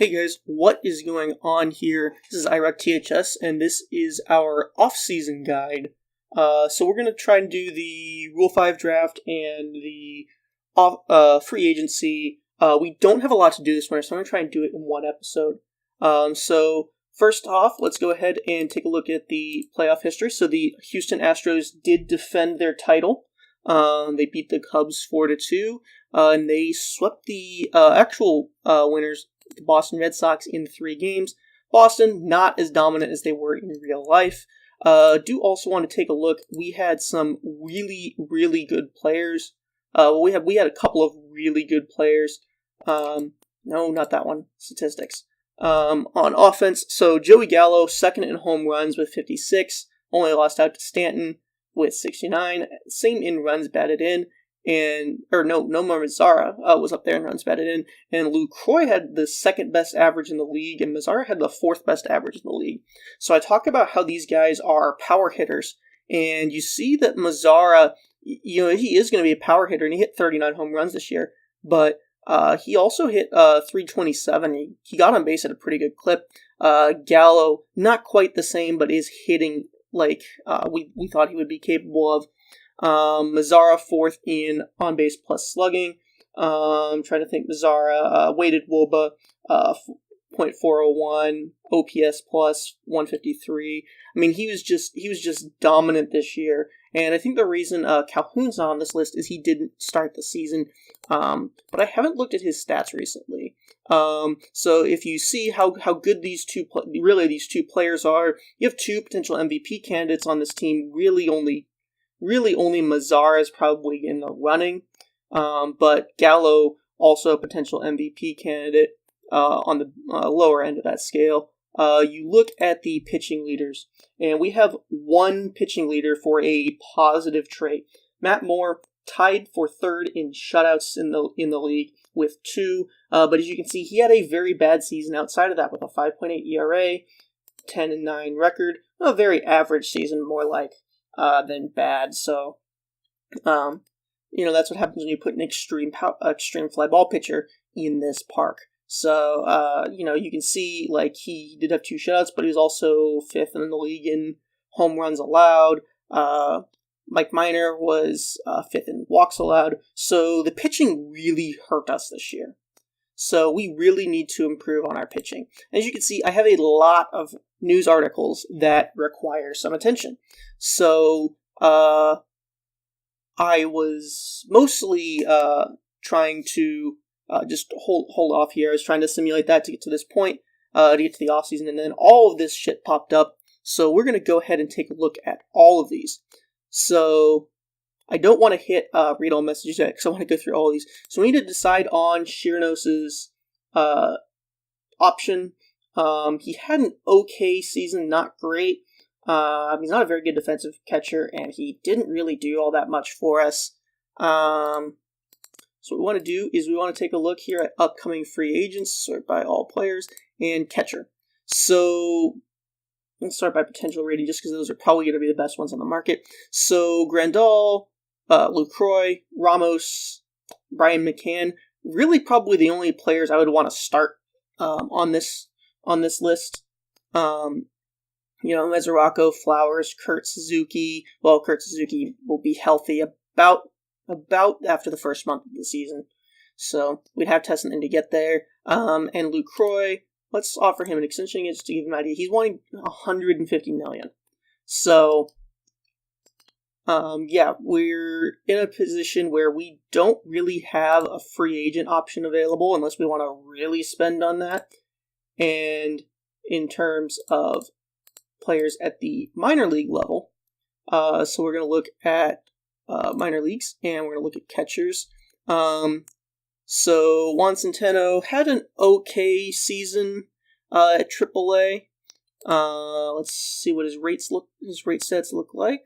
Hey guys, what is going on here? This is IROC and this is our off-season guide. So we're going to try and do the Rule 5 draft and the free agency. We don't have a lot to do this winter, so I'm going to try and do it in one episode. So first off, let's go ahead and take a look at the playoff history. So the Houston Astros did defend their title. They beat the Cubs 4-2, and they swept the actual winners, the Boston Red Sox, in 3 games. Boston, not as dominant as they were in real life. Do also want to take a look. We had some really, really good players. We had a couple of really good players. No, not that one. Statistics. On offense, so Joey Gallo, second in home runs with 56, only lost out to Stanton with 69. Same in runs batted in. Nomar Mazara was up there in runs batted in, and Lucroy had the second best average in the league, and Mazara had the 4th best average in the league. So I talk about how these guys are power hitters, and you see that Mazara, he is going to be a power hitter, and he hit 39 home runs this year, but he also hit 327. He got on base at a pretty good clip. Gallo, not quite the same, but is hitting like we thought he would be capable of. Mazara 4th in on base plus slugging. Trying to think. Mazara weighted WOBA 0.401, OPS plus 153. I mean, he was just dominant this year. And I think the reason Calhoun's not on this list is he didn't start the season. But I haven't looked at his stats recently. So if you see how good these two players are, you have 2 potential MVP candidates on this team. Really only Mazara is probably in the running, but Gallo also a potential MVP candidate on the lower end of that scale. You look at the pitching leaders, and we have 1 pitching leader for a positive trait. Matt Moore tied for 3rd in shutouts in the league with 2, but as you can see, he had a very bad season outside of that with a 5.8 ERA, 10-9 record, a very average season, more like than bad. So, that's what happens when you put an extreme fly ball pitcher in this park. So, you can see, like, he did have 2 shutouts, but he was also 5th in the league in home runs allowed. Mike Minor was 5th in walks allowed. So the pitching really hurt us this year. So we really need to improve on our pitching. As you can see, I have a lot of news articles that require some attention. So I was mostly trying to just hold off here. I was trying to simulate that to get to this point, to get to the offseason, and then all of this shit popped up. So we're going to go ahead and take a look at all of these. So I don't want to hit read all messages yet because I want to go through all of these. So we need to decide on Shiranos's option. He had an okay season, not great. He's not a very good defensive catcher, and he didn't really do all that much for us. So what we want to do is we want to take a look here at upcoming free agents, sort by all players, and catcher. So let's start by potential rating, just because those are probably going to be the best ones on the market. So Grandal, Lucroy, Ramos, Brian McCann, really probably the only players I would want to start on this list. Mesoraco, Flowers, Kurt Suzuki. Well, Kurt Suzuki will be healthy about after the first month of the season, so we'd have to have something to get there. And Lucroy, let's offer him an extension just to give him an idea. He's wanting $150 million. So, we're in a position where we don't really have a free agent option available unless we want to really spend on that. And in terms of players at the minor league level, so we're going to look at minor leagues, and we're going to look at catchers. So Juan Centeno had an okay season at AAA. Let's see what his rate stats look like.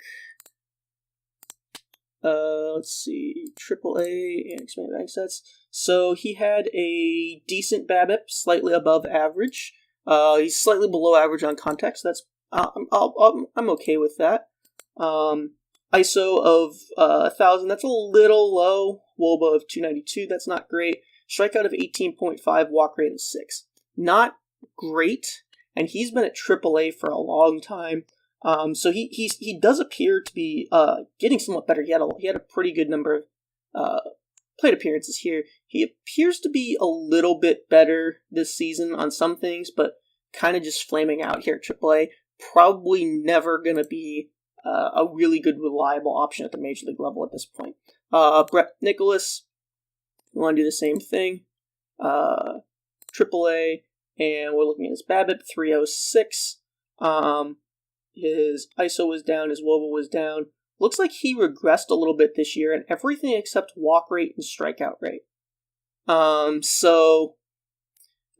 Let's see, AAA and expanded bank stats. So he had a decent BABIP, slightly above average. He's slightly below average on contact, so that's I'm okay with that. ISO of 1,000, that's a little low. WOBA of 292, that's not great. Strikeout of 18.5, walk rate of 6. not great, and he's been at AAA for a long time. So he does appear to be getting somewhat better. He had a pretty good number of plate appearances here. He appears to be a little bit better this season on some things, but kind of just flaming out here at AAA. Probably never going to be a really good, reliable option at the major league level at this point. Brett Nicholas, we want to do the same thing. AAA, and we're looking at his BABIP 306. His ISO was down, his WOBA was down. Looks like he regressed a little bit this year in everything except walk rate and strikeout rate. So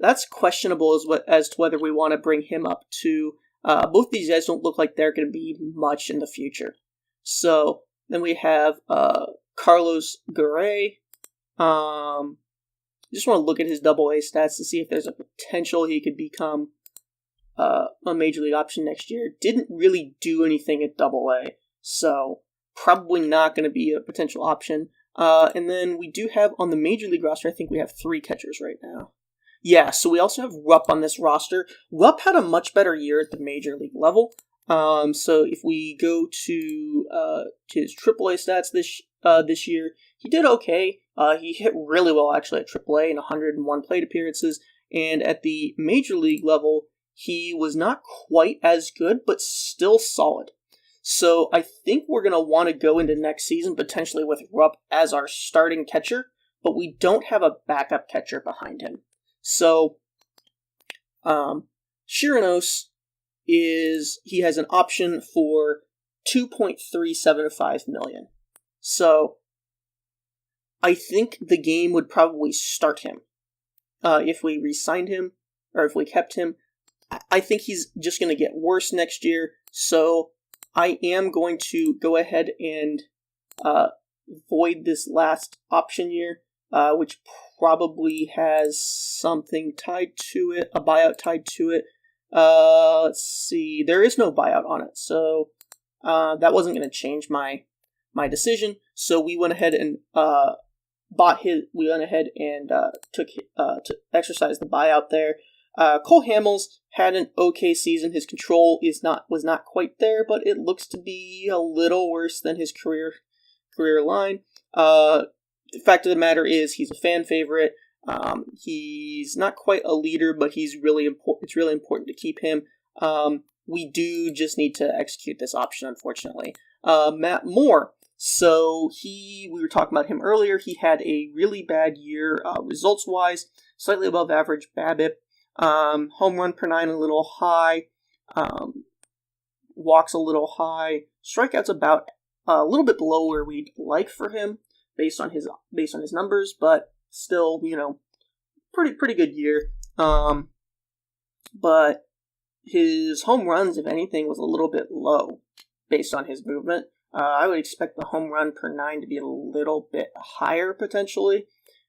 that's questionable as to whether we want to bring him up to. Both these guys don't look like they're going to be much in the future. So then we have Carlos Garay. Just want to look at his AA stats to see if there's a potential he could become a major league option next year. Didn't really do anything at AA, so probably not going to be a potential option. And then we do have on the major league roster, I think we have 3 catchers right now. Yeah, so we also have Rupp on this roster. Rupp had a much better year at the major league level. So if we go to his AAA stats this year, he did okay. He hit really well actually at AAA in 101 plate appearances, and at the major league level, he was not quite as good, but still solid. So I think we're going to want to go into next season potentially with Rupp as our starting catcher, but we don't have a backup catcher behind him. So Chirinos he has an option for $2.375 million. So I think the game would probably start him if we re-signed him or if we kept him. I think he's just going to get worse next year. So I am going to go ahead and void this last option year, which probably has something tied to it, a buyout tied to it. Let's see. There is no buyout on it, so that wasn't going to change my decision. So we went ahead and took to exercise the buyout there. Cole Hamels had an okay season. His control was not quite there, but it looks to be a little worse than his career line. The fact of the matter is he's a fan favorite. He's not quite a leader, but he's really important. It's really important to keep him. We do just need to execute this option, unfortunately. Matt Moore. So we were talking about him earlier. He had a really bad year, results-wise, slightly above average BABIP. Home run per 9 a little high. Walks a little high. Strikeouts about a little bit below where we'd like for him, based on his numbers, but still, pretty good year. But his home runs, if anything, was a little bit low based on his movement. I would expect the home run per 9 to be a little bit higher potentially.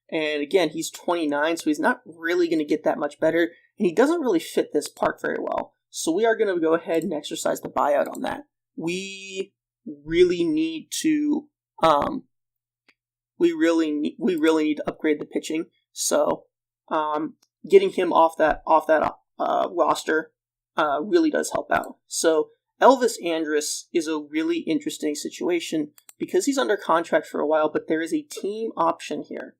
And again, he's 29, so he's not really going to get that much better, and he doesn't really fit this park very well. So we are going to go ahead and exercise the buyout on that. We really need to need to upgrade the pitching. So getting him off that roster really does help out. So Elvis Andrus is a really interesting situation because he's under contract for a while, but there is a team option here.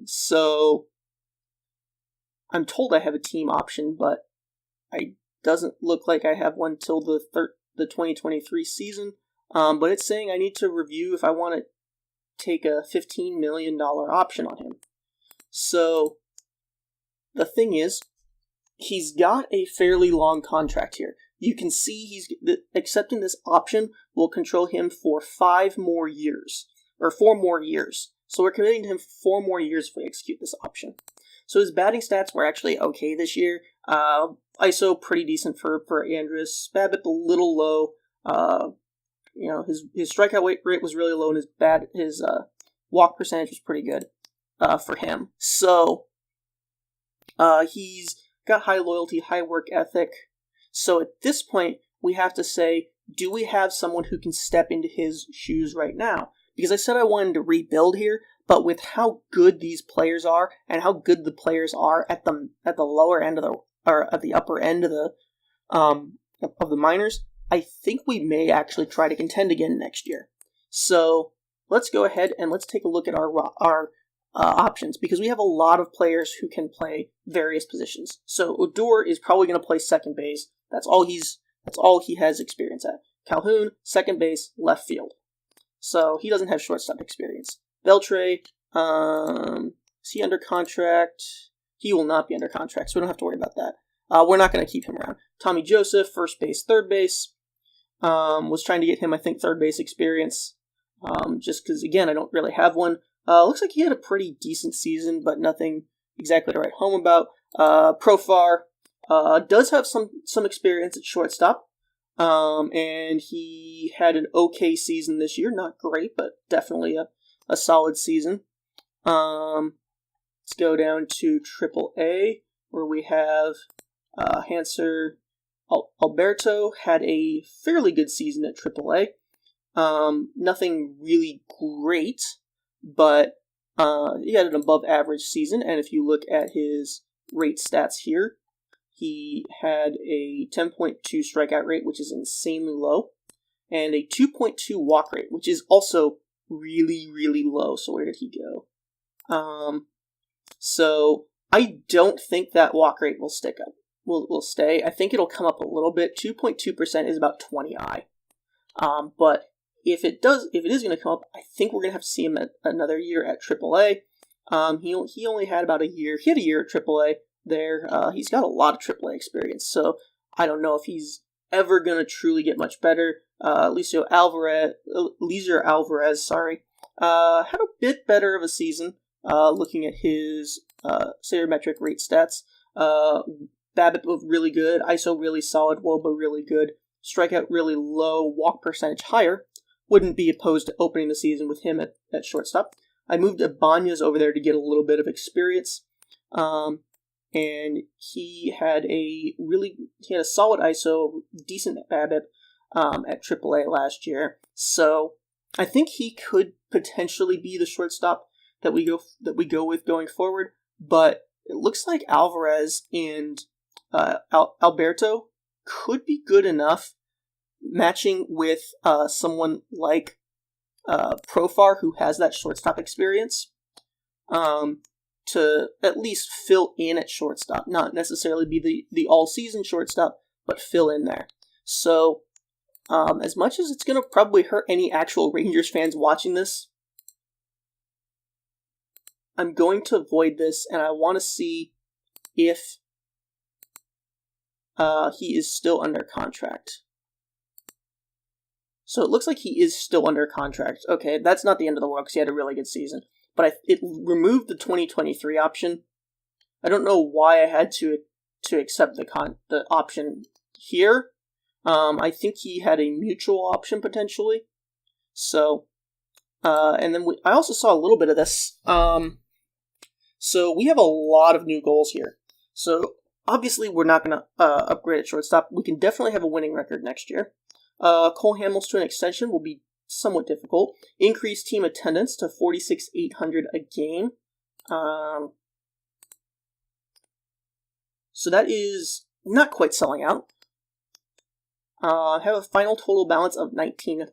So I'm told I have a team option, but it doesn't look like I have one till the 2023 season. But it's saying I need to review if I want to take a $15 million option on him. So the thing is, he's got a fairly long contract here. You can see accepting this option will control him for 4 more years. So we're committing to him for 4 more years if we execute this option. So his batting stats were actually okay this year. ISO pretty decent for Andrus. BABIP a little low. His strikeout rate was really low, and his walk percentage was pretty good for him. So he's got high loyalty, high work ethic. So at this point, we have to say, do we have someone who can step into his shoes right now? because I said I wanted to rebuild here, but with how good these players are and how good the players are at the lower end of at the upper end of the minors, I think we may actually try to contend again next year. So let's go ahead and let's take a look at our options, because we have a lot of players who can play various positions. So Odor is probably going to play second base. That's all he has experience at. Calhoun, second base, left field. So he doesn't have shortstop experience. Beltre, is he under contract? He will not be under contract, so we don't have to worry about that. We're not going to keep him around. Tommy Joseph, first base, third base. Was trying to get him, I think, third base experience. Just because, again, I don't really have one. Looks like he had a pretty decent season, but nothing exactly to write home about. Profar does have some experience at shortstop. And he had an okay season this year. Not great, but definitely a solid season. Let's go down to AAA, where we have Hanser Alberto had a fairly good season at AAA. Nothing really great, but he had an above average season, and if you look at his rate stats here, he had a 10.2 strikeout rate, which is insanely low, and a 2.2 walk rate, which is also really, really low. So where did he go? So I don't think that walk rate will stick up. Will stay. I think it'll come up a little bit. 2.2% is about 20i. But if it is going to come up, I think we're going to have to see him at another year at AAA. He only had about a year. He had a year at AAA there. He's got a lot of AAA experience, so I don't know if he's ever going to truly get much better. Eliezer Alvarez, had a bit better of a season. Looking at his sabermetric rate stats, BABIP really good, ISO really solid, WOBA really good, strikeout really low, walk percentage higher. Wouldn't be opposed to opening the season with him at shortstop. I moved Ibanez over there to get a little bit of experience. And he had a solid ISO, decent BABIP at AAA last year. So I think he could potentially be the shortstop that we go with going forward. But it looks like Alvarez and Alberto could be good enough, matching with someone like Profar, who has that shortstop experience, to at least fill in at shortstop. Not necessarily be the all-season shortstop, but fill in there. So, as much as it's going to probably hurt any actual Rangers fans watching this, I'm going to avoid this, and I want to see if he is still under contract. So it looks like he is still under contract. Okay, that's not the end of the world because he had a really good season. But it removed the 2023 option. I don't know why I had to accept the option here. I think he had a mutual option potentially. So, and then I also saw a little bit of this. So we have a lot of new goals here. So obviously we're not going to upgrade at shortstop. We can definitely have a winning record next year. Cole Hamels to an extension will be somewhat difficult. Increase team attendance to 46,800 a game. So that is not quite selling out. Have a final total balance of 19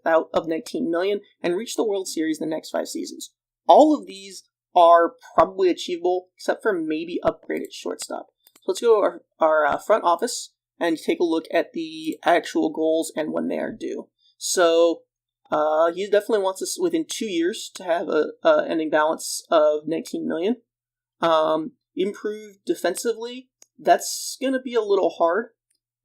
million and reach the World Series in the next 5 seasons. All of these are probably achievable, except for maybe upgrade at shortstop. So let's go to our front office and take a look at the actual goals and when they are due. So he definitely wants us within 2 years to have a ending balance of 19 million. Improve defensively, that's going to be a little hard.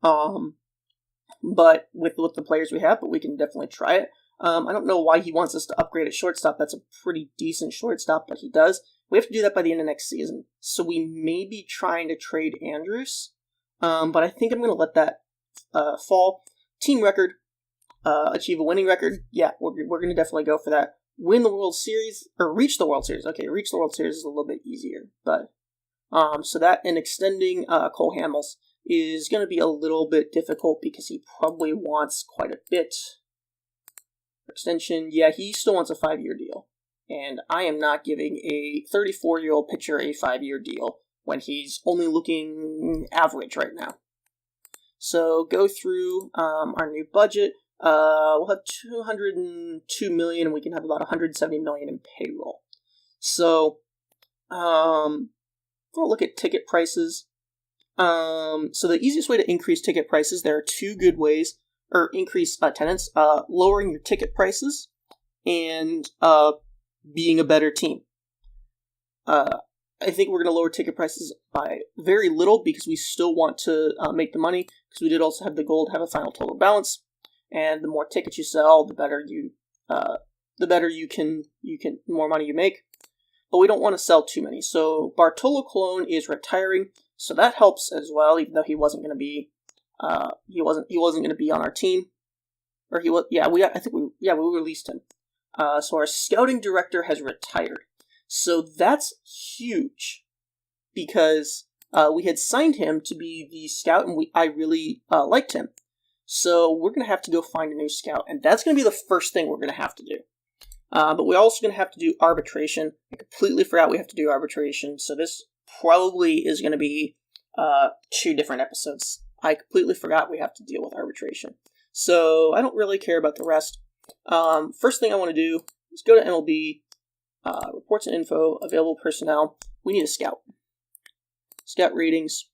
But with the players we have, but we can definitely try it. I don't know why he wants us to upgrade at shortstop. That's a pretty decent shortstop, but he does. We have to do that by the end of next season. So we may be trying to trade Andrews. But I think I'm going to let that fall. Team record, achieve a winning record. Yeah, we're going to definitely go for that. Win the World Series, or reach the World Series. Okay, reach the World Series is a little bit easier. But so that and extending Cole Hamels is going to be a little bit difficult because he probably wants quite a bit. Extension, yeah, he still wants a 5-year deal. And I am not giving a 34-year-old pitcher a 5-year deal when he's only looking average right now. So go through our new budget. We'll have $202 million, and we can have about $170 million in payroll. So we'll look at ticket prices. So the easiest way to increase ticket prices, there are 2 good ways, or increase attendance, lowering your ticket prices and being a better team. I think we're going to lower ticket prices by very little because we still want to make the money, because we did also have the goal to have a final total balance, and the more tickets you sell, the better you can the more money you make. But we don't want to sell too many. So Bartolo Colon is retiring, so that helps as well, even though he wasn't going to be he wasn't going to be on our team, or he was. Yeah, we released him. So our scouting director has retired. So that's huge, because we had signed him to be the scout, and I really liked him. So we're going to have to go find a new scout, and that's going to be the first thing we're going to have to do. But we're also going to have to do arbitration. I completely forgot we have to do arbitration, so this probably is going to be 2 different episodes. I completely forgot we have to deal with arbitration. So I don't really care about the rest. First thing I want to do is go to MLB, reports and info, available personnel. We need a scout. Scout ratings,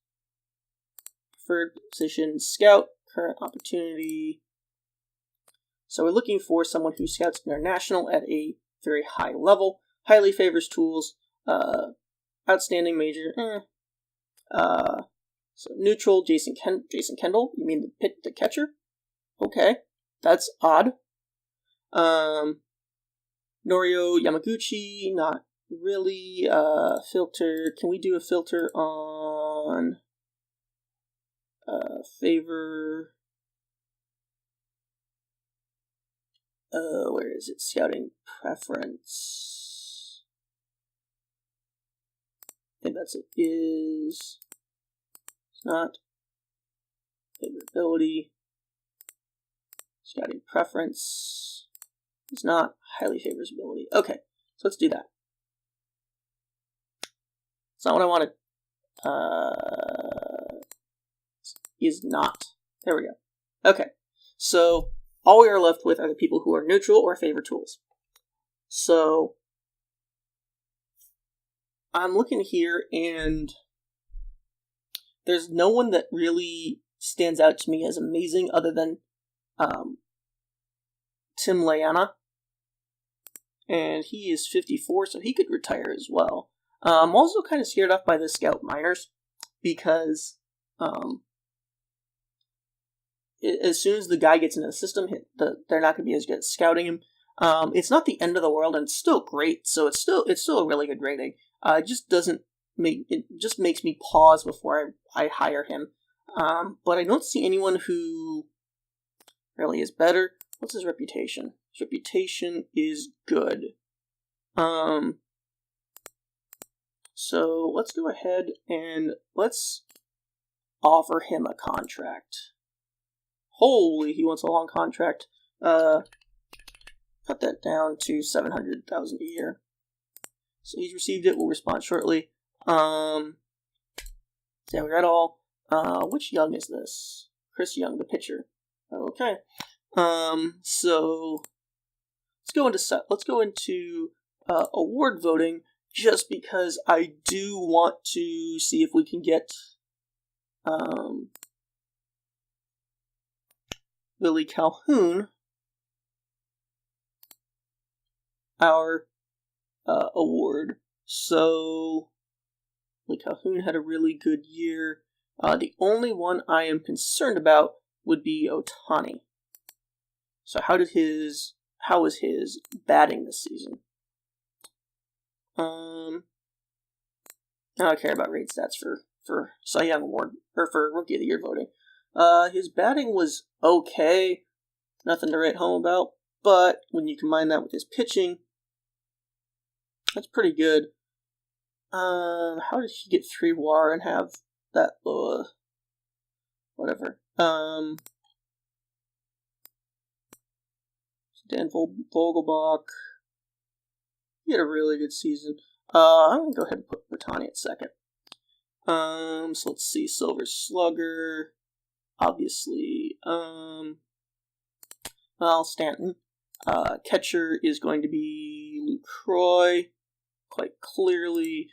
preferred position, scout, current opportunity. So we're looking for someone who scouts international at a very high level, highly favors tools, outstanding major. So neutral, Jason Kendall. You mean the catcher? Okay, that's odd. Norio Yamaguchi, not really. Filter. Can we do a filter on favor? Where is it? Scouting preference. I think that's it. It's not. Favorability. Scouting preference. It's not. Highly favors ability. Okay, so let's do that. It's not what I wanted. Is not. There we go. Okay, so all we are left with are the people who are neutral or favor tools. So I'm looking here, and there's no one that really stands out to me as amazing other than Tim Layana. And he is 54, so he could retire as well. I'm also kind of scared off by the scout minors, because as soon as the guy gets into the system, they're not going to be as good at scouting him. It's not the end of the world, and it's still great, so it's still a really good rating. It just makes me pause before I hire him. But I don't see anyone who really is better. What's his reputation? His reputation is good. So let's go ahead and let's offer him a contract. Holy, he wants a long contract. Cut that down to $700,000 a year. So he's received it. We'll respond shortly. Yeah, we got all. Which Young is this? Chris Young, the pitcher. Okay. So let's go into award voting, just because I do want to see if we can get Willie Calhoun our award. So Willie Calhoun had a really good year. The only one I am concerned about would be Ohtani. So how was his batting this season? I don't care about rate stats for Cy Young Award, or for Rookie of the Year voting. His batting was okay, nothing to write home about, but when you combine that with his pitching, that's pretty good. How did he get 3 WAR and have that low? Whatever. Dan Vogelbach. He had a really good season. I'm going to go ahead and put Bertani at second. So let's see. Silver Slugger. Obviously. Well, Stanton. Catcher is going to be Lucroy. Quite clearly.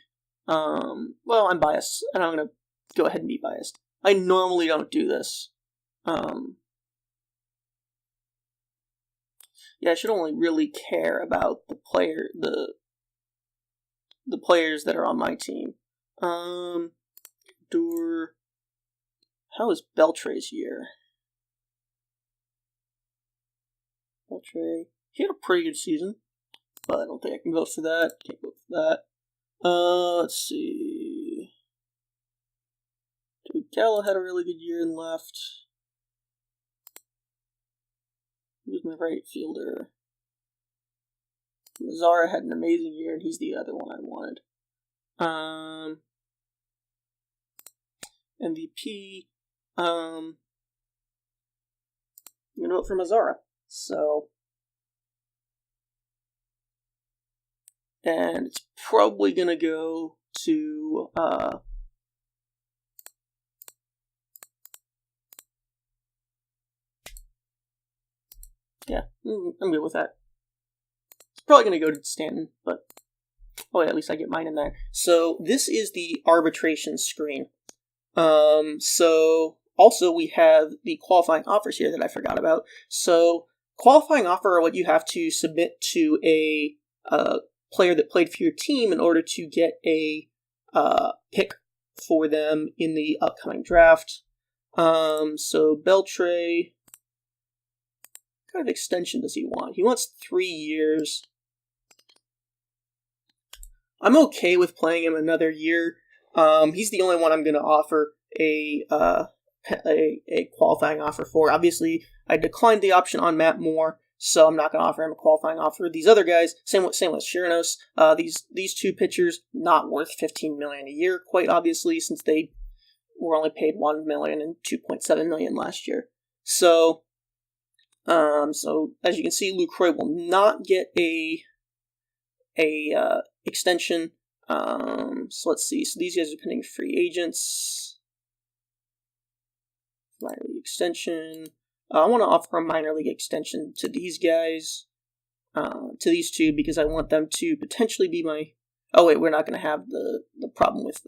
Well, I'm biased, and I'm going to go ahead and be biased. I normally don't do this. Yeah, I should only really care about the players that are on my team. How was Beltre's year? Beltre, he had a pretty good season, but I don't think I can vote for that. Can't vote for that. Let's see. Gallo had a really good year and left. He was my right fielder. Mazara had an amazing year, and he's the other one I wanted. MVP. I'm gonna vote for Mazara. So, and it's probably gonna go to yeah, I'm good with that. It's probably gonna go to Stanton, but oh yeah, at least I get mine in there. So this is the arbitration screen. So also we have the qualifying offers here that I forgot about. So qualifying offer are what you have to submit to a player that played for your team in order to get a pick for them in the upcoming draft. So Beltre, what kind of extension does he want? He wants 3 years. I'm okay with playing him another year. He's the only one I'm going to offer a qualifying offer for. Obviously, I declined the option on Matt Moore, so I'm not going to offer him a qualifying offer. These other guys, same with Chirinos. These two pitchers not worth $15 million a year, quite obviously, since they were only paid $1 million and $2.7 million last year. So as you can see, Lucroy will not get a extension. So let's see. So these guys are pending free agents. Minor league extension. I want to offer a minor league extension to these guys, to these two, because I want them to potentially be my. Oh wait, we're not going to have the problem with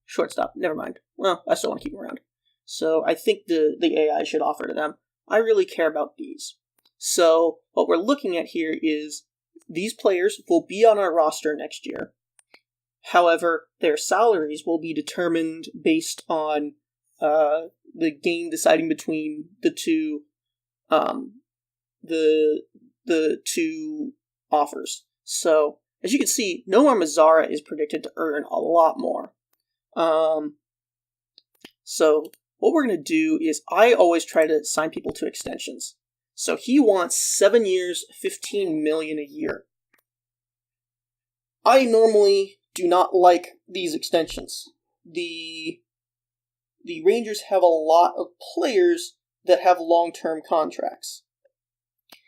shortstop. Never mind. Well, I still want to keep them around. So I think the AI should offer to them. I really care about these. So what we're looking at here is these players will be on our roster next year. However, their salaries will be determined based on the game deciding between the two two offers. So as you can see, Nomar Mazara is predicted to earn a lot more. So what we're going to do is I always try to sign people to extensions. So he wants 7 years, $15 million a year. I normally do not like these extensions. The Rangers have a lot of players that have long-term contracts.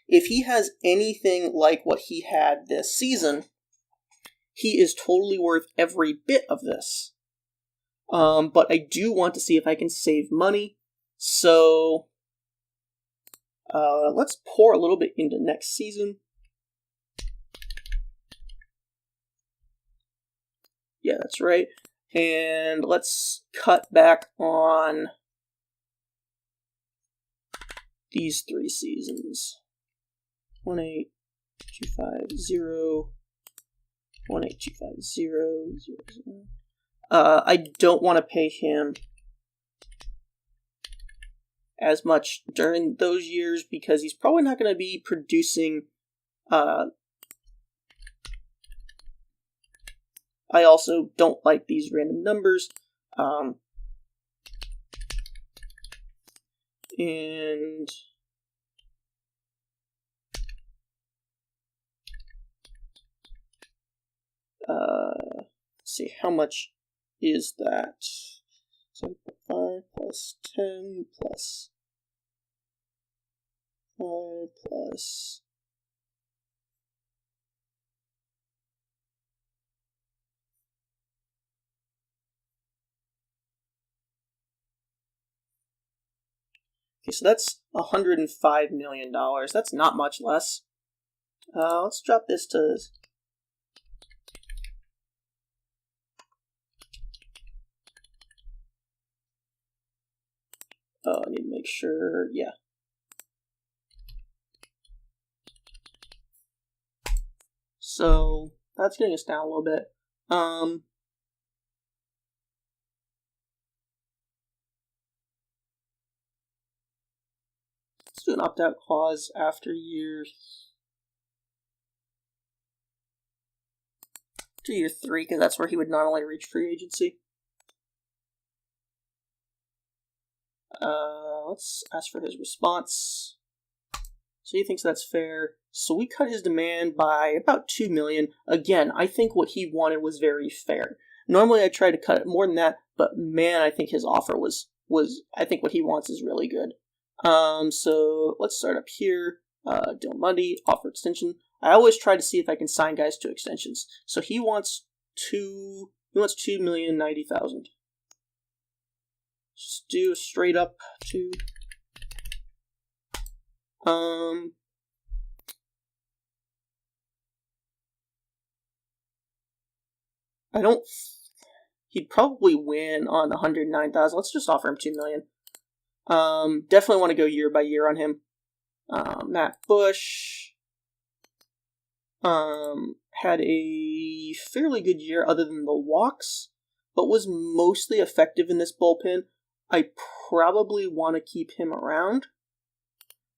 If he has anything like what he had this season, he is totally worth every bit of this. But I do want to see if I can save money. So let's pour a little bit into next season. Yeah, that's right. And let's cut back on these 3 seasons. 18250, 18250, I don't want to pay him as much during those years because he's probably not going to be producing. I also don't like these random numbers. And let's see, how much is that? 7.5 plus 10 plus plus. Okay, so that's $105 million. That's not much less. Let's drop this to... Oh, I need to make sure, yeah. So, that's getting us down a little bit. Let's do an opt-out clause after year 3, because that's where he would not only reach free agency. Let's ask for his response. So he thinks that's fair. So we cut his demand by about $2 million. Again, I think what he wanted was very fair. Normally I try to cut it more than that, but man, I think his offer was I think what he wants is really good. So let's start up here. Dylan Mundy, offer extension. I always try to see if I can sign guys to extensions. So he wants $2,090,000. Just do a straight up 2. He'd probably win on 109,000. Let's just offer him $2 million. Definitely want to go year by year on him. Matt Bush had a fairly good year other than the walks, but was mostly effective in this bullpen. I probably want to keep him around,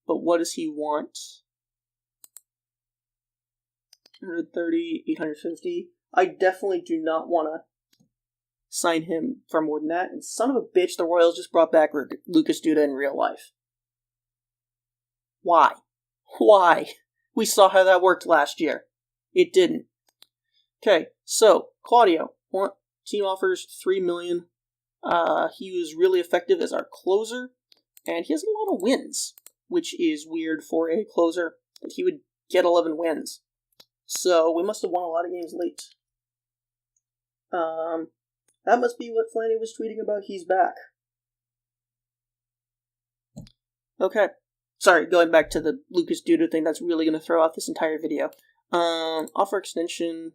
but what does he want? 130, 850. I definitely do not want to sign him for more than that. And son of a bitch, the Royals just brought back Lucas Duda in real life. Why? We saw how that worked last year. It didn't. Okay, so Claudio, team offers $3 million. He was really effective as our closer, and he has a lot of wins, which is weird for a closer. That he would get 11 wins. So we must have won a lot of games late. That must be what Flanny was tweeting about. He's back. Okay. Sorry, going back to the Lucas Duda thing, that's really going to throw off this entire video. Offer extension.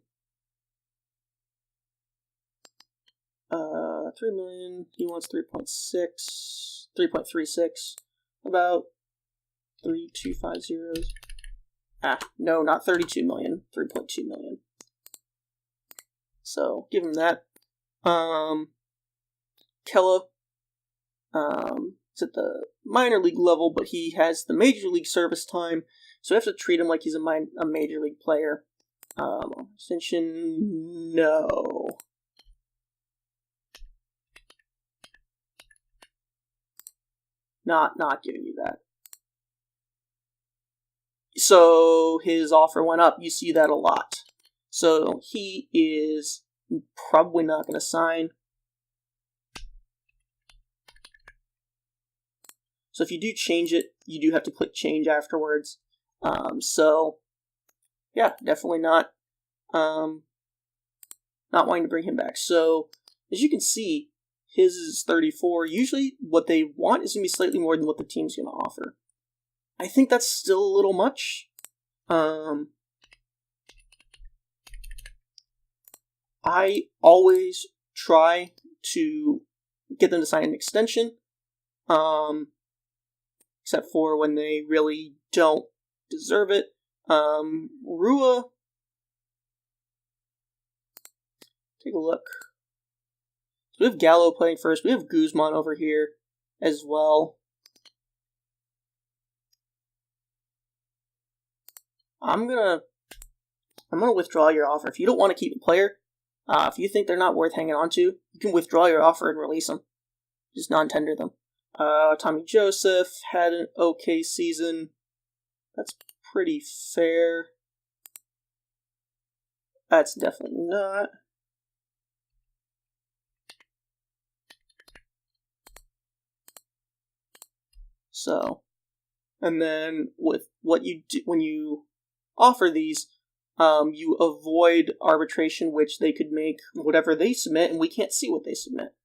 $3 million. He wants 3.36. About 3,250. No, not 32 million. 3.2 million. So give him that. Gallo. It's at the minor league level, but he has the major league service time, so we have to treat him like he's a major league player. Extension, no. Not giving you that. So his offer went up. You see that a lot. So he is probably not going to sign. So if you do change it, you do have to click change afterwards. So yeah, definitely not wanting to bring him back. So as you can see, his is 34. Usually what they want is going to be slightly more than what the team's going to offer. I think that's still a little much. I always try to get them to sign an extension. Except for when they really don't deserve it. Rua, take a look. So we have Gallo playing first. We have Guzman over here as well. I'm gonna withdraw your offer. If you don't want to keep a player, if you think they're not worth hanging on to, you can withdraw your offer and release them. Just non-tender them. Tommy Joseph had an okay season. That's pretty fair. That's definitely not. So, And then with what you do when you offer these, you avoid arbitration, which they could make whatever they submit, and we can't see what they submit.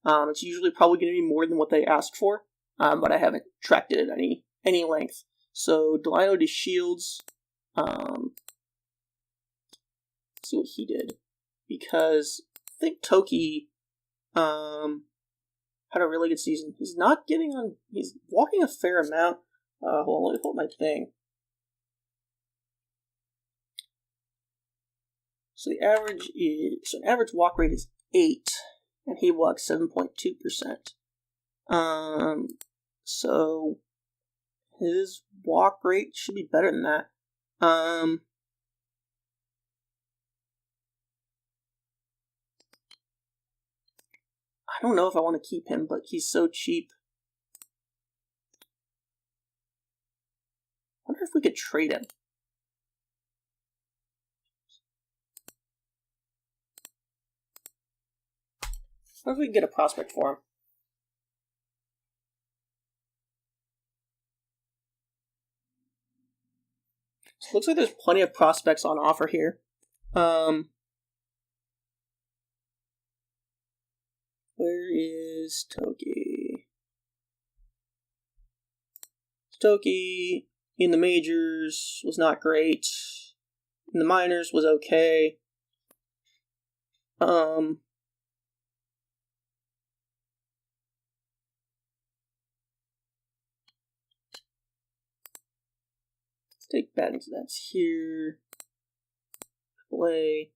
It's usually probably going to be more than what they asked for, but I haven't tracked it at any length. So Delino to Shields, let's see what he did, because I think Toki had a really good season. He's not getting on. He's walking a fair amount. Hold on, let me pull up my thing. So the average is an average walk rate is 8, and he walks 7.2%. So his walk rate should be better than that. I don't know if I want to keep him, but he's so cheap. I wonder if we could trade him. What if we can get a prospect for him? So it looks like there's plenty of prospects on offer here. Where is Toki? Toki in the majors was not great. In the minors was okay. Take batting stats here. Play.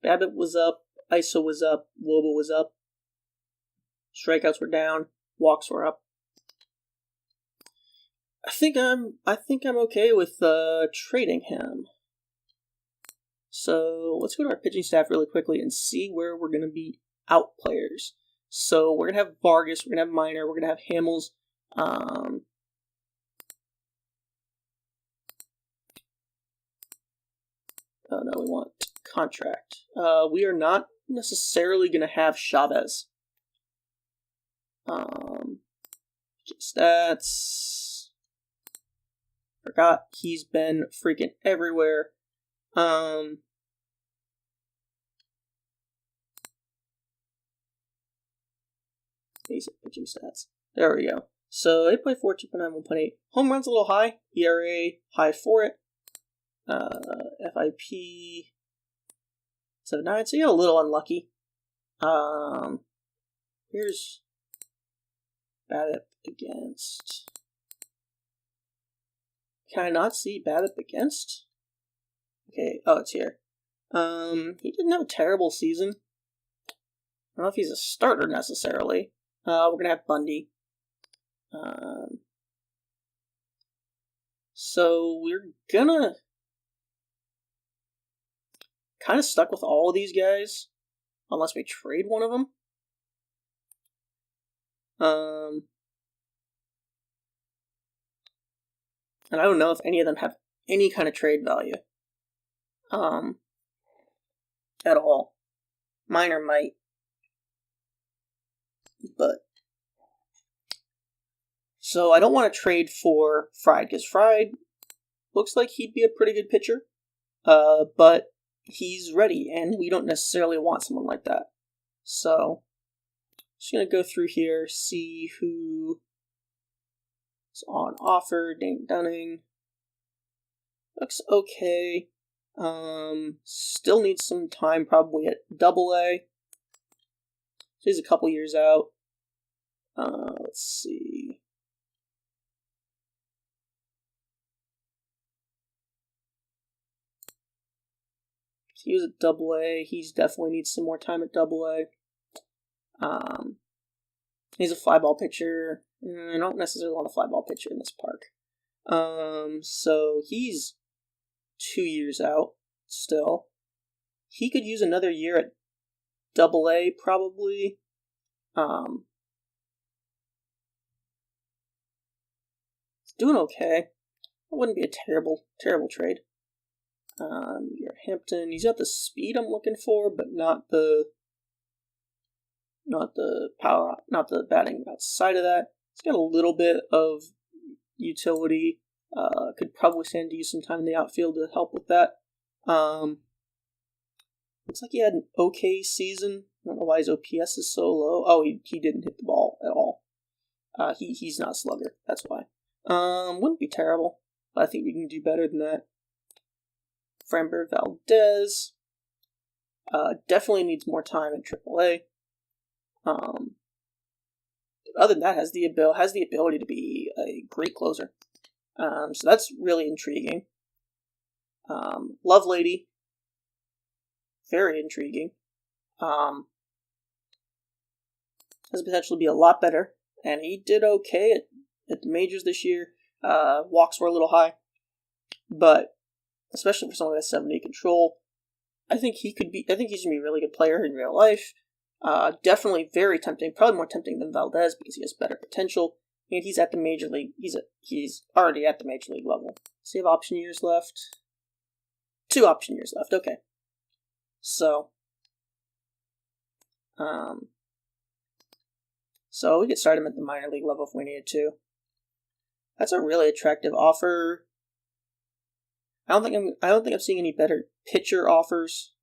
Babbitt was up. ISO was up. Woba was up. Strikeouts were down. Walks were up. I think I'm okay with trading him. So let's go to our pitching staff really quickly and see where we're gonna be out players. So we're gonna have Vargas. We're gonna have Minor. We're gonna have Hamels. Oh no, we want contract. We are not necessarily going to have Chavez. Stats. Forgot he's been freaking everywhere. Basic pitching stats. There we go. So 8.4, 2.9, 1.8. Home runs a little high. ERA high for it. FIP 7.9, so you got a little unlucky. Here's BABIP against. Can I not see BABIP against? Okay, oh, it's here. He didn't have a terrible season. I don't know if he's a starter necessarily. We're gonna have Bundy. So we're gonna kind of stuck with all of these guys, unless we trade one of them. And I don't know if any of them have any kind of trade value. At all. Minor might. But. So I don't want to trade for Fried, because Fried looks like he'd be a pretty good pitcher. But he's ready, and we don't necessarily want someone like that. So, just going to go through here, see who is on offer. Dane Dunning. Looks okay. Still needs some time, probably at AA. So he's a couple years out. Let's see. He was at AA. He's definitely needs some more time at AA. He's a fly ball pitcher. I don't necessarily want a fly ball pitcher in this park. So he's 2 years out still. He could use another year at AA probably. He's doing okay. It wouldn't be a terrible trade. You're Hampton. He's got the speed I'm looking for, but not the power, not the batting outside of that. He's got a little bit of utility. Could probably stand to use some time in the outfield to help with that. Looks like he had an okay season. I don't know why his OPS is so low. Oh, he didn't hit the ball at all. He's not a slugger. That's why. Wouldn't be terrible, but I think we can do better than that. Framber Valdez. Definitely needs more time in AAA. Other than that, has the ability to be a great closer. So that's really intriguing. Lovelady. Very intriguing. Has the potential to be a lot better, and he did okay at the majors this year. Walks were a little high, but especially for someone with 70 control, I think he's gonna be a really good player in real life. Definitely very tempting, probably more tempting than Valdez because he has better potential, and he's at the major league. He's already at the major league level. So you have option years left. 2 option years left. Okay. So we could start him at the minor league level if we needed to. That's a really attractive offer. I don't think I'm seeing any better pitcher offers.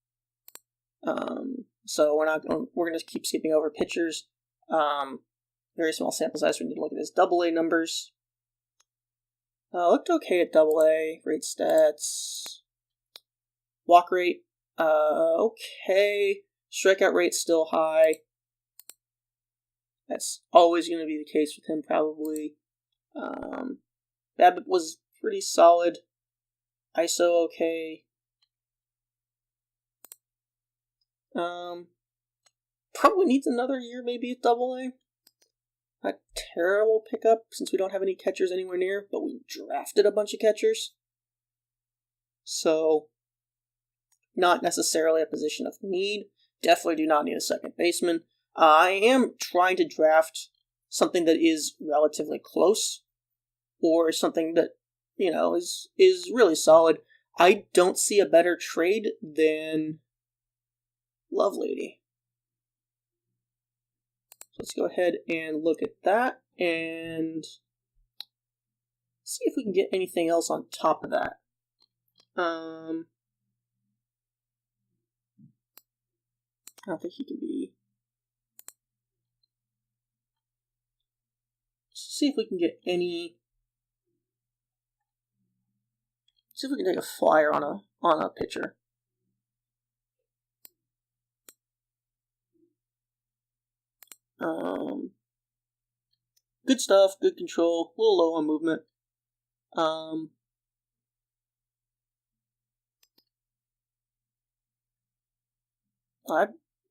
So we're gonna keep skipping over pitchers. Very small sample size. We need to look at his AA numbers. Looked okay at AA. Great stats. Walk rate. Okay. Strikeout rate still high. That's always going to be the case with him, probably. BABIP was pretty solid. ISO okay. Probably needs another year, maybe at AA. Not terrible pickup since we don't have any catchers anywhere near, but we drafted a bunch of catchers. So, not necessarily a position of need. Definitely do not need a second baseman. I am trying to draft something that is relatively close, or something that, is really solid. I don't see a better trade than Lovelady. So let's go ahead and look at that, and see if we can get anything else on top of that. I don't think he can be. See if we can get any. See if we can take a flyer on a pitcher. Good stuff, good control, a little low on movement. I'm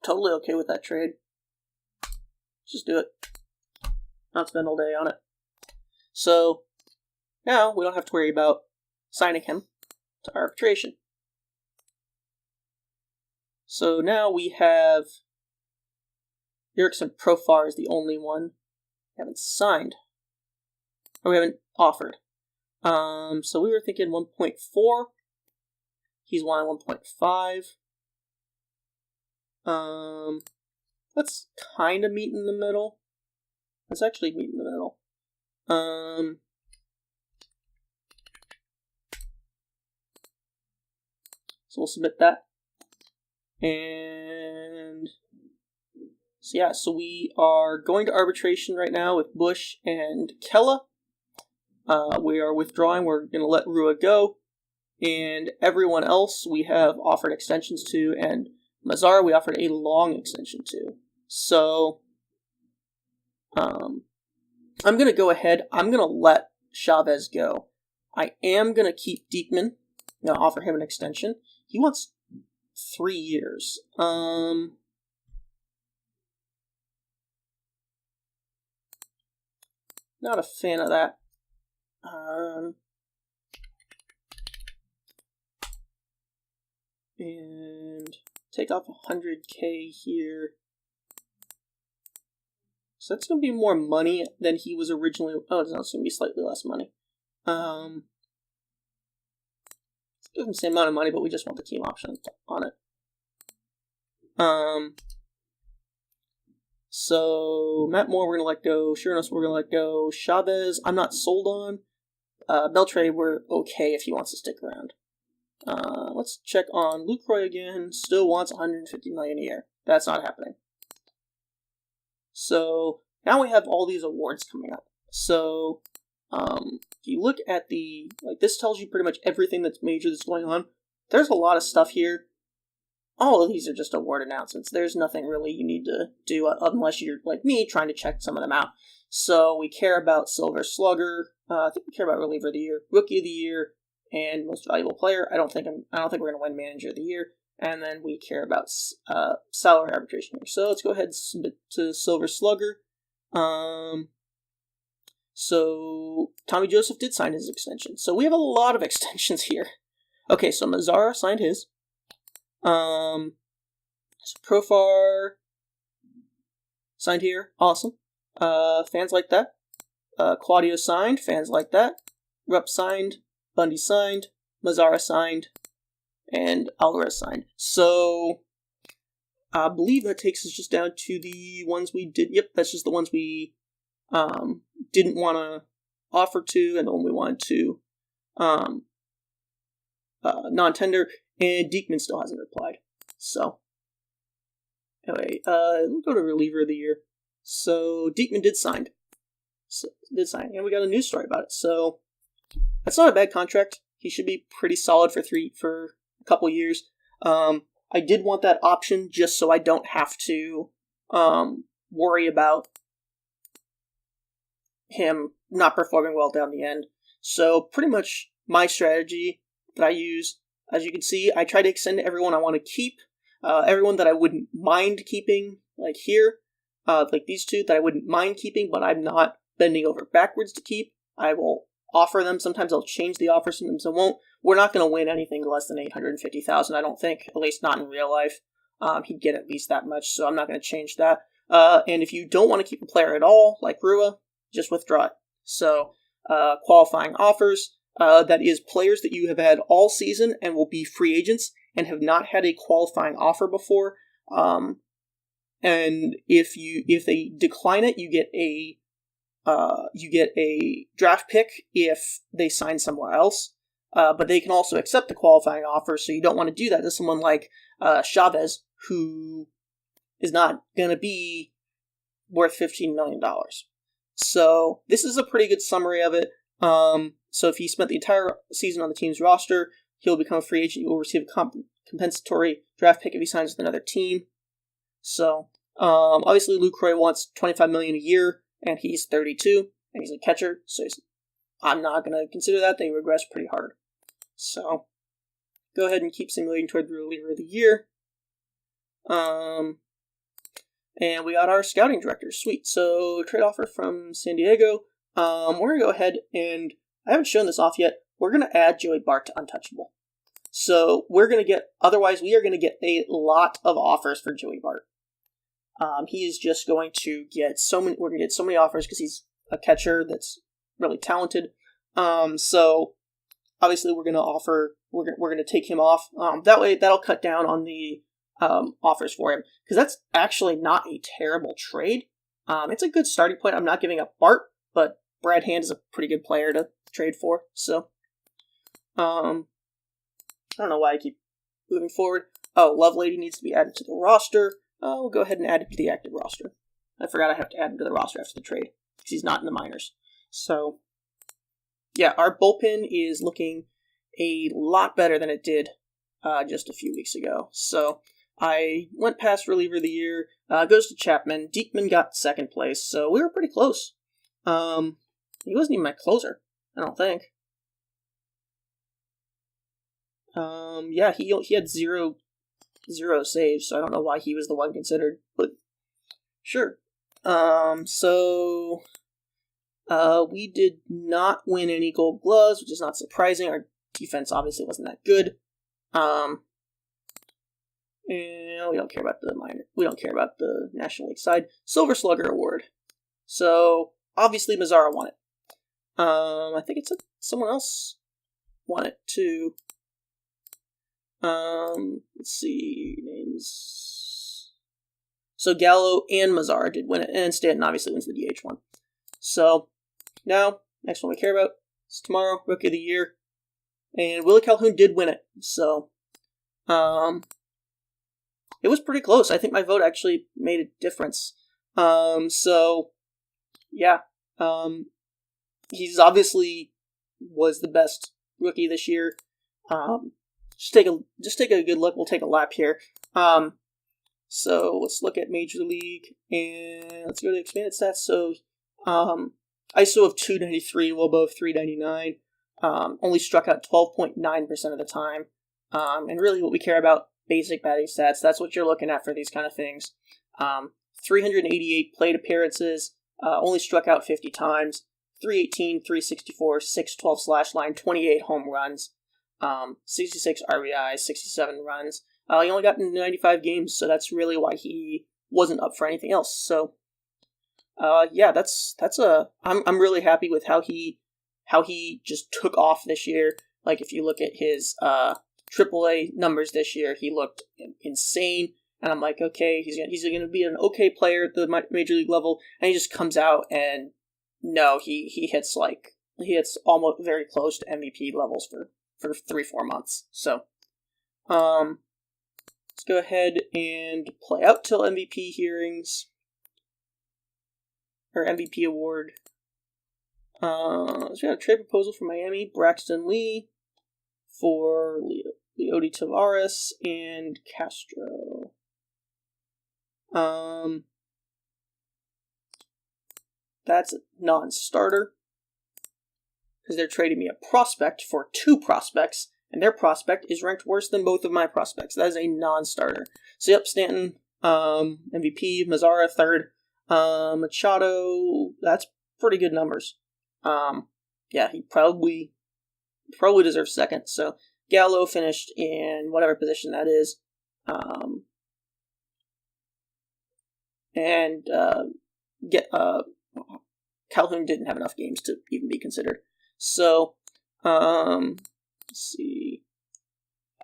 totally okay with that trade. Let's just do it. Not spend all day on it. So, now we don't have to worry about signing him to arbitration. So now we have Erickson Profar is the only one we haven't signed. Or we haven't offered. So we were thinking 1.4. He's wanting 1.5. Let's kind of meet in the middle. Let's actually meet in the middle. So we'll submit that. And so we are going to arbitration right now with Bush and Kella. We are withdrawing. We're going to let Rua go. And everyone else we have offered extensions to, and Mazara we offered a long extension to. So I'm going to go ahead. I'm going to let Chavez go. I am going to keep Diekman. I'm going to offer him an extension. He wants 3 years. Not a fan of that. And take off $100K here. So that's going to be more money than he was originally. Oh, it's going to be slightly less money. Give him the same amount of money, but we just want the team option on it. So Matt Moore we're going to let go. Sherenos we're going to let go. Chavez I'm not sold on. Beltre, we're okay if he wants to stick around. Let's check on Lucroy again. Still wants 150 million a year. That's not happening. So now we have all these awards coming up. So if you look at the, like, this tells you pretty much everything that's major that's going on. There's a lot of stuff here. All of these are just award announcements. There's nothing really you need to do unless you're like me trying to check some of them out. So we care about Silver Slugger. I think we care about Reliever of the Year, Rookie of the Year, and Most Valuable Player. I don't think we're going to win Manager of the Year. And then we care about salary arbitration here. So let's go ahead and submit to Silver Slugger. So Tommy Joseph did sign his extension. So we have a lot of extensions here. Okay, so Mazara signed his. So Profar signed here. Awesome. Fans like that. Claudio signed. Fans like that. Rupp signed. Bundy signed. Mazara signed. And Alvarez signed. So I believe that takes us just down to the ones we did. Yep, that's just the ones we didn't want to offer to, and the one we wanted to non-tender. And Diekman still hasn't replied. So anyway, we'll go to Reliever of the Year. So Diekman did sign. And we got a news story about it. So that's not a bad contract. He should be pretty solid for a couple years. I did want that option just so I don't have to worry about him not performing well down the end. So pretty much my strategy that I use, as you can see, I try to extend to everyone I want to keep, everyone that I wouldn't mind keeping, like here, like these two that I wouldn't mind keeping, but I'm not bending over backwards to keep. I will offer them. Sometimes I'll change the offer, sometimes I won't. We're not going to win anything less than $850,000, I don't think, at least not in real life. He'd get at least that much, so I'm not going to change that. And if you don't want to keep a player at all, like Rua, just withdraw it. So, qualifying offers, that is players that you have had all season and will be free agents and have not had a qualifying offer before. And if they decline it, you get a draft pick if they sign somewhere else. But they can also accept the qualifying offer, so you don't want to do that to someone like Chavez, who is not going to be worth $15 million. So this is a pretty good summary of it. So if he spent the entire season on the team's roster, he'll become a free agent. He will receive a compensatory draft pick if he signs with another team. So obviously Lucroy wants $25 million a year, and he's 32, and he's a catcher, so I'm not going to consider that. They regress pretty hard. So go ahead and keep simulating toward the Reliever of the Year. And we got our scouting director. Sweet. So trade offer from San Diego. We're going to go ahead and, I haven't shown this off yet, we're going to add Joey Bart to Untouchable. So we are going to get a lot of offers for Joey Bart. He's just going to get we're going to get so many offers because he's a catcher that's really talented. So obviously we're going to take him off. That way that'll cut down on the offers for him, because that's actually not a terrible trade. It's a good starting point. I'm not giving up Bart, but Brad Hand is a pretty good player to trade for. So I don't know why I keep moving forward. Oh, Lovelady needs to be added to the roster. We'll go ahead and add him to the active roster. I forgot I have to add him to the roster after the trade, because he's not in the minors. So yeah, our bullpen is looking a lot better than it did just a few weeks ago. So I went past Reliever of the Year. Goes to Chapman. Diekman got second place, so we were pretty close. He wasn't even my closer, I don't think. Yeah, he had zero saves, so I don't know why he was the one considered, but sure. So we did not win any Gold Gloves, which is not surprising. Our defense obviously wasn't that good. And we don't care about the minor. We don't care about the National League side. Silver Slugger Award. So obviously Mazara won it. I think it's someone else won it too. Let's see names. So Gallo and Mazara did win it, and Stanton obviously wins the DH one. So now next one we care about, It's tomorrow, Rookie of the Year. And Willie Calhoun did win it, so it was pretty close. I think my vote actually made a difference. So yeah, he's obviously was the best rookie this year. Just take a good look. We'll take a lap here. So let's look at Major League, and let's go to expanded stats. So ISO of 293, well above 399. Only struck out 12.9% of the time. And really what we care about, basic batting stats. That's what you're looking at for these kind of things. 388 plate appearances, only struck out 50 times. 318, 364, 612 slash line, 28 home runs, 66 RBIs, 67 runs. He only got in 95 games, so that's really why he wasn't up for anything else. So, yeah, I'm really happy with how he just took off this year. Like if you look at his AAA numbers this year, he looked insane, and I'm like, okay, he's gonna be an okay player at the major league level, and he just comes out and no, he hits almost very close to MVP levels for 3-4 months. So, let's go ahead and play out till MVP hearings or MVP award. So we got a trade proposal for Miami, Braxton Lee for Leody Tavares and Castro. That's a non-starter because they're trading me a prospect for 2 prospects, and their prospect is ranked worse than both of my prospects. That is a non-starter. So yep, Stanton, MVP, Mazara 3rd, Machado, that's pretty good numbers. Yeah, he probably deserves 2nd. So Gallo finished in whatever position that is. Calhoun didn't have enough games to even be considered. So, let's see.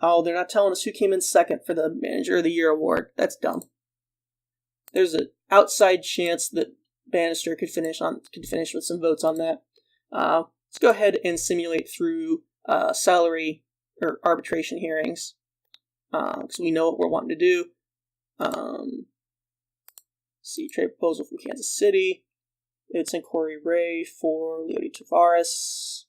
Oh, they're not telling us who came in 2nd for the Manager of the Year award. That's dumb. There's an outside chance that Bannister could finish with some votes on that. Let's go ahead and simulate through salary or arbitration hearings, because we know what we're wanting to do. See, trade proposal from Kansas City. It's in Corey Ray for Leody Tavares.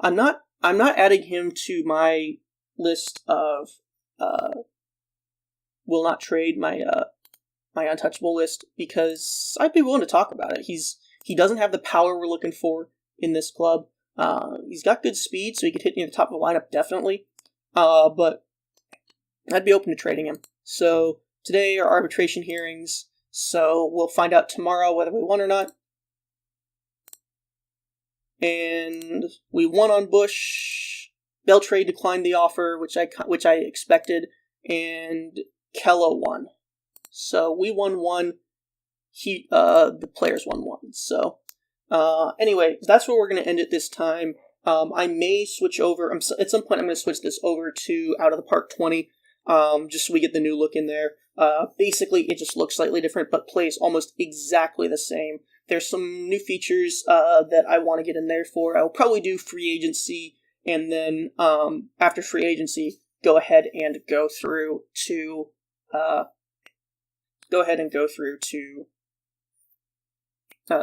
I'm not adding him to my list of will not trade, my untouchable list, because I'd be willing to talk about it. He doesn't have the power we're looking for in this club. He's got good speed, so he could hit near the top of the lineup, definitely. But I'd be open to trading him. So today are arbitration hearings, so we'll find out tomorrow whether we won or not. And we won on Bush. Beltray declined the offer, which I expected, and Gallo won. So we won 1. The players won 1. So anyway, that's where we're going to end it this time. I may switch over. At some point, I'm going to switch this over to Out of the Park 20, just so we get the new look in there. Basically, it just looks slightly different, but plays almost exactly the same. There's some new features that I want to get in there for. I'll probably do free agency, and then after free agency, go ahead and go through to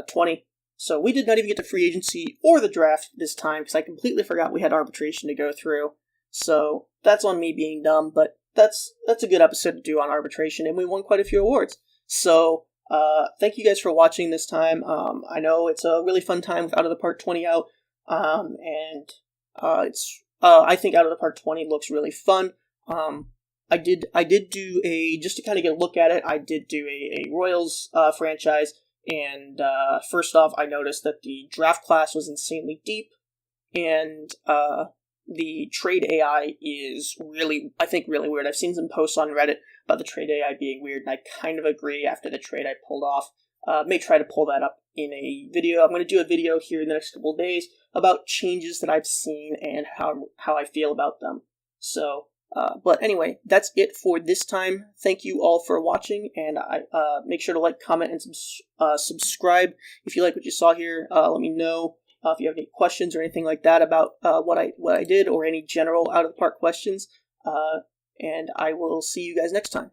20. So we did not even get to free agency or the draft this time because I completely forgot we had arbitration to go through. So that's on me being dumb, but that's a good episode to do on arbitration, and we won quite a few awards. So thank you guys for watching this time. I know it's a really fun time with Out of the Park 20 out, and I think Out of the Park 20 looks really fun. I did do just to kind of get a look at it, I did do a Royals franchise. And first off, I noticed that the draft class was insanely deep, and the trade AI is really weird. I've seen some posts on Reddit about the trade AI being weird, and I kind of agree after the trade I pulled off. May try to pull that up in a video. I'm going to do a video here in the next couple of days about changes that I've seen and how I feel about them. So But anyway, that's it for this time. Thank you all for watching, and make sure to like, comment, and subscribe if you like what you saw here. Let me know if you have any questions or anything like that about what I did, or any general out of the park questions. And I will see you guys next time.